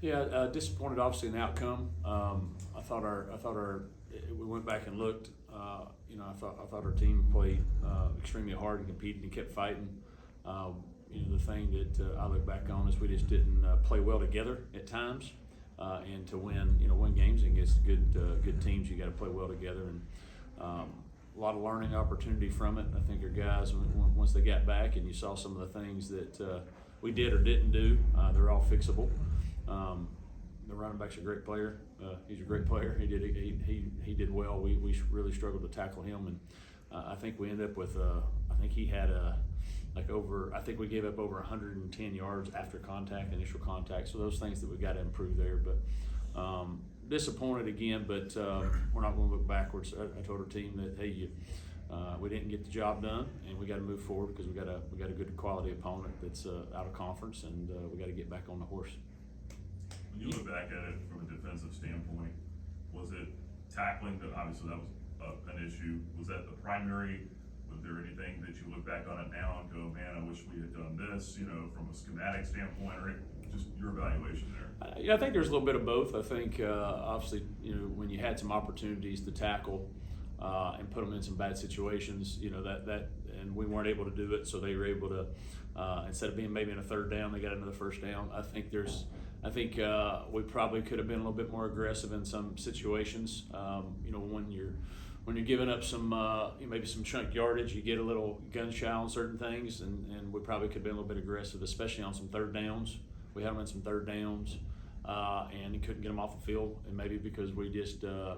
Yeah, disappointed obviously in the outcome. We went back and looked. I thought our team played extremely hard and competed and kept fighting. The thing that I look back on is we just didn't play well together at times. And to win games against good teams, you got to play well together. And a lot of learning opportunity from it. I think our guys, once they got back and you saw some of the things that we did or didn't do, they're all fixable. The running back's a great player. He's a great player. He did well. We really struggled to tackle him, and I think we ended up with I think he had I think we gave up over 110 yards after initial contact. So those things that we got to improve there. But disappointed again. But we're not going to look backwards. I told our team that hey, we didn't get the job done, and we got to move forward because we got a good quality opponent that's out of conference, and we got to get back on the horse. When you look back at it from a defensive standpoint, was it tackling that obviously that was an issue? Was that the primary? Was there anything that you look back on it now and go, man, I wish we had done this, from a schematic standpoint, or just your evaluation there? I think there's a little bit of both. I think obviously, when you had some opportunities to tackle and put them in some bad situations, and we weren't able to do it, so they were able to instead of being maybe in a third down, they got another first down. I think we probably could have been a little bit more aggressive in some situations. When you're giving up some maybe some chunk yardage, you get a little gun shy on certain things, and we probably could have been a little bit aggressive, especially on some third downs. We had them in some third downs, and couldn't get them off the field, and maybe because we just were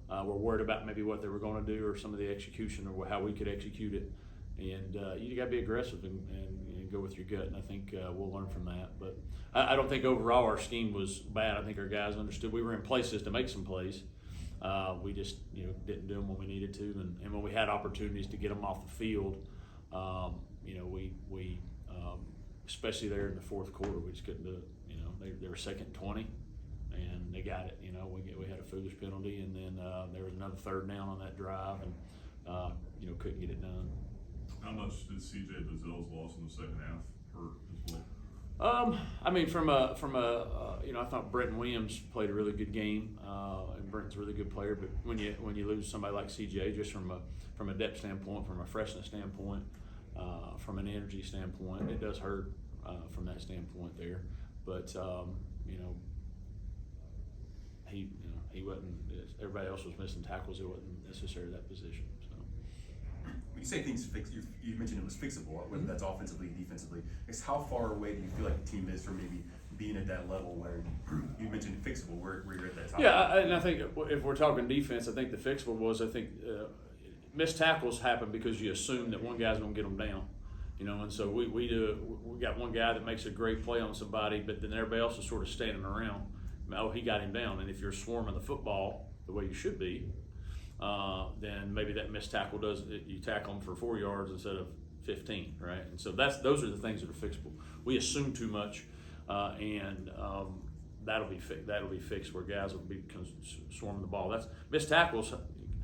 worried about maybe what they were going to do or some of the execution or how we could execute it. And you got to be aggressive and go with your gut, and I think we'll learn from that. But I don't think overall our scheme was bad. I think our guys understood we were in places to make some plays. We just didn't do them when we needed to, and when we had opportunities to get them off the field, we especially there in the fourth quarter, we just couldn't do it. They were second and 20, and they got it. We had a foolish penalty, and then there was another third down on that drive, and couldn't get it done. How much did C.J. Bazill's loss in the second half hurt as well? I thought Brenton Williams played a really good game, and Brenton's a really good player. But when you lose somebody like C.J., just from a depth standpoint, from a freshness standpoint, from an energy standpoint, it does hurt from that standpoint there. But he wasn't. Everybody else was missing tackles. It wasn't necessarily that position. So. When you say things fixed, you mentioned it was fixable, whether that's offensively, defensively. How far away do you feel like the team is from maybe being at that level where you mentioned fixable, where you're at that top? Yeah, and I think if we're talking defense, I think the fixable was, missed tackles happen because you assume that one guy's going to get them down. And so we got one guy that makes a great play on somebody, but then everybody else is sort of standing around. Oh, he got him down. And if you're swarming the football the way you should be, then maybe that missed tackle you tackle them for 4 yards instead of 15, right? And so those are the things that are fixable. We assume too much, and that'll be fixed where guys will be swarming the ball. Missed tackles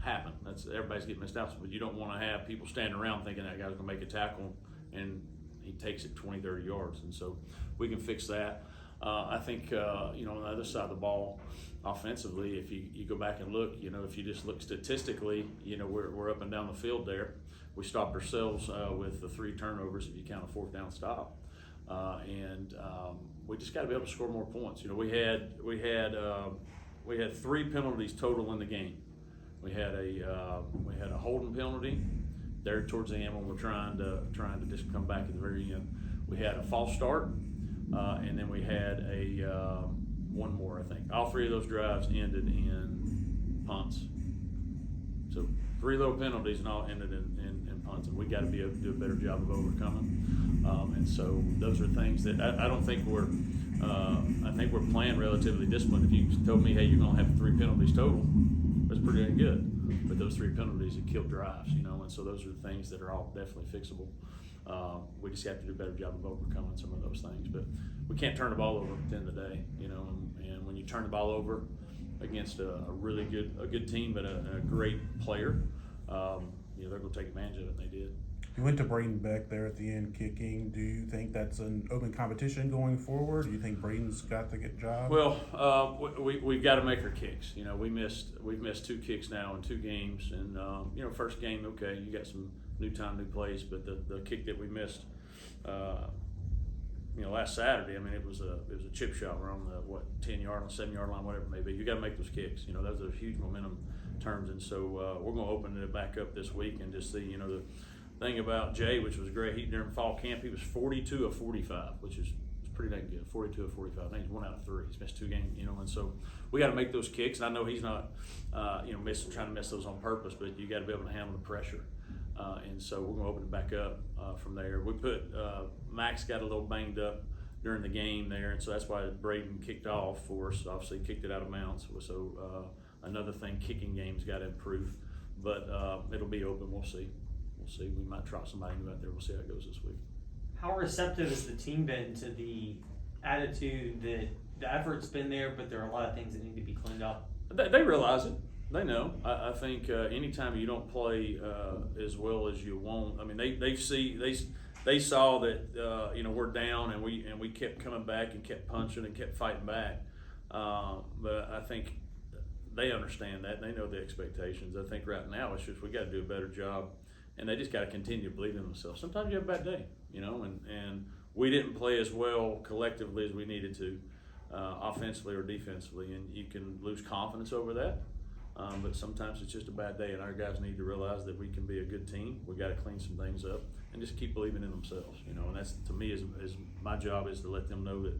happen. Everybody's getting missed out, but you don't want to have people standing around thinking that guy's going to make a tackle and he takes it 20, 30 yards. And so we can fix that. I think on the other side of the ball, offensively, if you go back and look, if you just look statistically, we're up and down the field there. We stopped ourselves with the 3 turnovers if you count a fourth down stop, and we just got to be able to score more points. We had 3 penalties total in the game. We had a holding penalty there towards the end when we're trying to just come back at the very end. We had a false start. And then we had one more, I think. All 3 of those drives ended in punts. So 3 little penalties and all ended in punts, and we got to be able to do a better job of overcoming. And so those are things that I don't think I think we're playing relatively disciplined. If you told me, hey, you're going to have 3 penalties total, that's pretty dang good. But those 3 penalties have killed drives, and so those are the things that are all definitely fixable. We just have to do a better job of overcoming some of those things, but we can't turn the ball over at the end of the day, and when you turn the ball over against a really good team, but a great player, they're going to take advantage of it, and they did. You went to Braden Beck there at the end kicking. Do you think that's an open competition going forward? Do you think Braden's got the good job? Well, we've got to make our kicks. You know, we've missed 2 kicks now in 2 games, and you know, first game, okay, you got some new time, new place, but the kick that we missed, you know, last Saturday, I mean, it was a chip shot. We're on the 10-yard line, 7-yard line, whatever it may be. You got to make those kicks. You know, those are huge momentum terms, and so we're going to open it back up this week and just see. You know, the thing about Jay, which was great, during fall camp, he was 42 of 45, which is pretty dang good. 42 of 45. I think he's 1 out of 3. He's missed 2 games, you know, and so we got to make those kicks. And I know he's not, you know, trying to miss those on purpose, but you got to be able to handle the pressure. And so we're going to open it back up from there. We put Max got a little banged up during the game there, and so that's why Braden kicked off for us. Obviously, kicked it out of bounds. So another thing, kicking games got to improve, but it'll be open. We'll see. We'll see. We might try somebody new out there. We'll see how it goes this week. How receptive has the team been to the attitude that the effort's been there, but there are a lot of things that need to be cleaned up? They realize it. They know. I think anytime you don't play as well as you want, I mean, they saw that you know, we're down, and we kept coming back and kept punching and kept fighting back. But I think they understand that. They know the expectations. I think right now it's just we got to do a better job, and they just got to continue to believe in themselves. Sometimes you have a bad day, you know, and we didn't play as well collectively as we needed to, offensively or defensively, and you can lose confidence over that. But sometimes it's just a bad day, and our guys need to realize that we can be a good team. We got to clean some things up and just keep believing in themselves, you know. And that's, to me, is my job is to let them know that,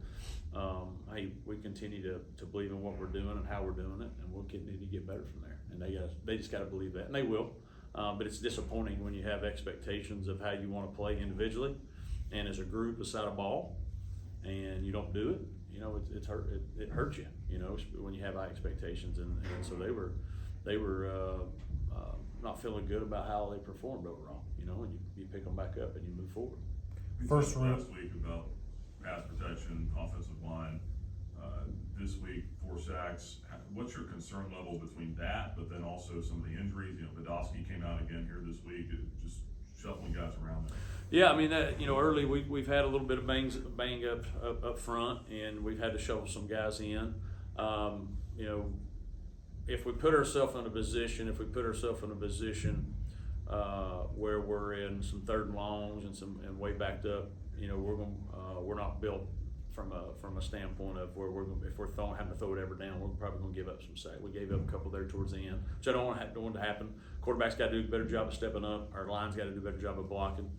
hey, we continue to believe in what we're doing and how we're doing it, and we'll continue to get better from there. And they just got to believe that, and they will. But it's disappointing when you have expectations of how you want to play individually and as a group beside a ball, and you don't do it. You know, it hurts you, you know, when you have high expectations, and so they were not feeling good about how they performed overall, you know, and you pick them back up and you move forward. We talked last week about pass protection, offensive line. This week, 4 sacks. What's your concern level between that, but then also some of the injuries? You know, Badowski came out again here this week, just shuffling guys around there. Yeah, I mean, you know, early we've had a little bit of bang up front, and we've had to shuffle some guys in. You know, if we put ourselves in a position, where we're in some 3rd and longs and way backed up, you know, we're not built from a standpoint of where if we're having to throw it ever down, we're probably going to give up some sack. We gave up a couple there towards the end, which I don't want to happen. Quarterback's got to do a better job of stepping up. Our line's got to do a better job of blocking.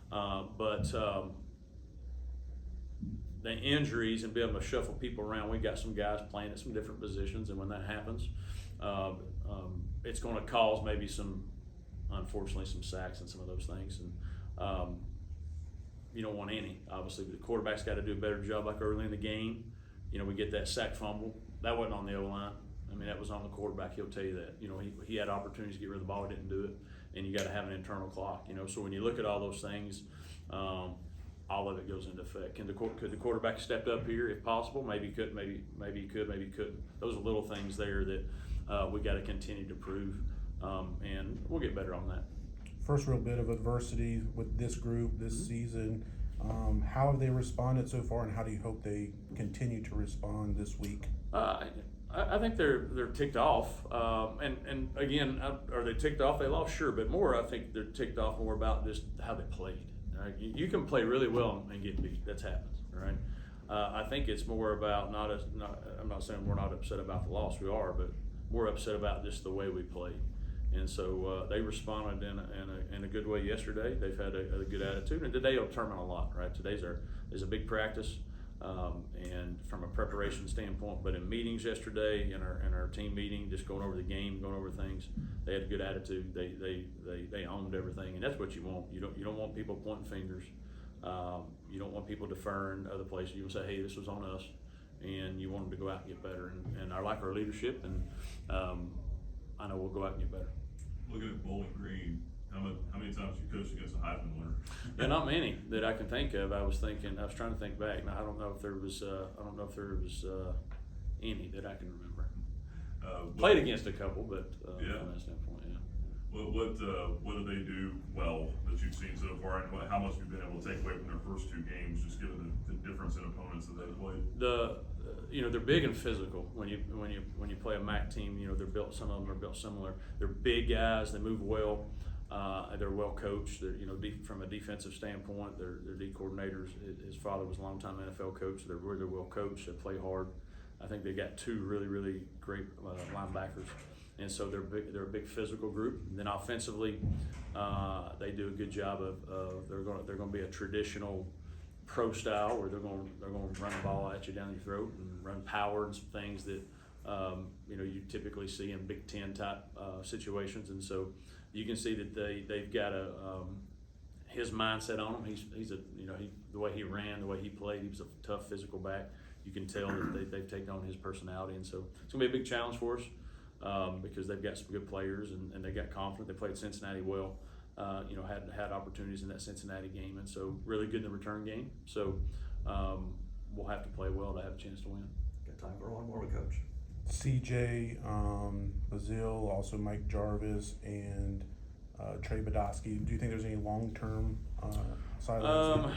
But the injuries and being able to shuffle people around, we got some guys playing at some different positions, and when that happens, it's going to cause maybe unfortunately, some sacks and some of those things. And you don't want any, obviously, but the quarterback's got to do a better job. Like early in the game, you know, we get that sack fumble. That wasn't on the O-line. I mean, that was on the quarterback. He'll tell you that. You know, he had opportunities to get rid of the ball, he didn't do it. And you got to have an internal clock, you know. So when you look at all those things, all of it goes into effect. Could the quarterback step up here if possible? Maybe he could, maybe he could, maybe he couldn't. Those are little things there that we got to continue to prove, and we'll get better on that. First real bit of adversity with this group this season. How have they responded so far, and how do you hope they continue to respond this week? I think they're ticked off, and again, are they ticked off? They lost, sure, but more, I think they're ticked off more about just how they played. Right? You can play really well and get beat. That happens, right? I think it's more about I'm not saying we're not upset about the loss. We are, but more upset about just the way we played. And so they responded in a good way yesterday. They've had a good attitude, and today will determine a lot, right? Today's a big practice. And from a preparation standpoint, but in meetings yesterday, in our team meeting, just going over the game, going over things, they had a good attitude. They owned everything, and that's what you want. You don't want people pointing fingers. You don't want people deferring other places. You want to say, hey, this was on us, and you want them to go out and get better. And I like our leadership, and I know we'll go out and get better. Looking at Bowling Green, how many times you coached against a Heisman winner? Yeah, not many that I can think of. I was trying to think back. Now I don't know if there was any that I can remember. Played against a couple, but from that standpoint, yeah. What do they do well that you've seen so far, and how much have you been able to take away from their first two games, just given the difference in opponents that they played? They're big and physical. When you play a MAC team, they're built. Some of them are built similar. They're big guys. They move well. They're well coached. They're from a defensive standpoint. They're D coordinators. His father was a longtime NFL coach. They're really well coached. They play hard. I think they got two really great linebackers. And so they're big. They're a big physical group. And then offensively, they do a good job of they're going to be a traditional pro style where they're going to run the ball at you down your throat and run power and some things that you typically see in Big Ten type situations. And so you can see that they've got his mindset on him. He's the way he ran, the way he played. He was a tough physical back. You can tell that they've taken on his personality, and so it's gonna be a big challenge for us. Because they've got some good players and they got confident. They played Cincinnati well, had opportunities in that Cincinnati game, and so really good in the return game. So we'll have to play well to have a chance to win. Got time for one more with Coach. CJ, Bazile, also Mike Jarvis, and Trey Badowski. Do you think there's any long-term sidelines?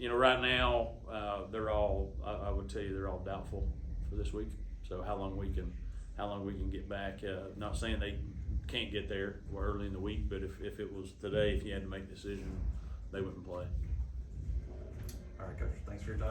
Right now they're all. I would tell you they're all doubtful for this week. So how long we can get back. Not saying they can't get there. We're early in the week, but if it was today, if you had to make a decision, they wouldn't play. All right, Coach. Thanks for your time.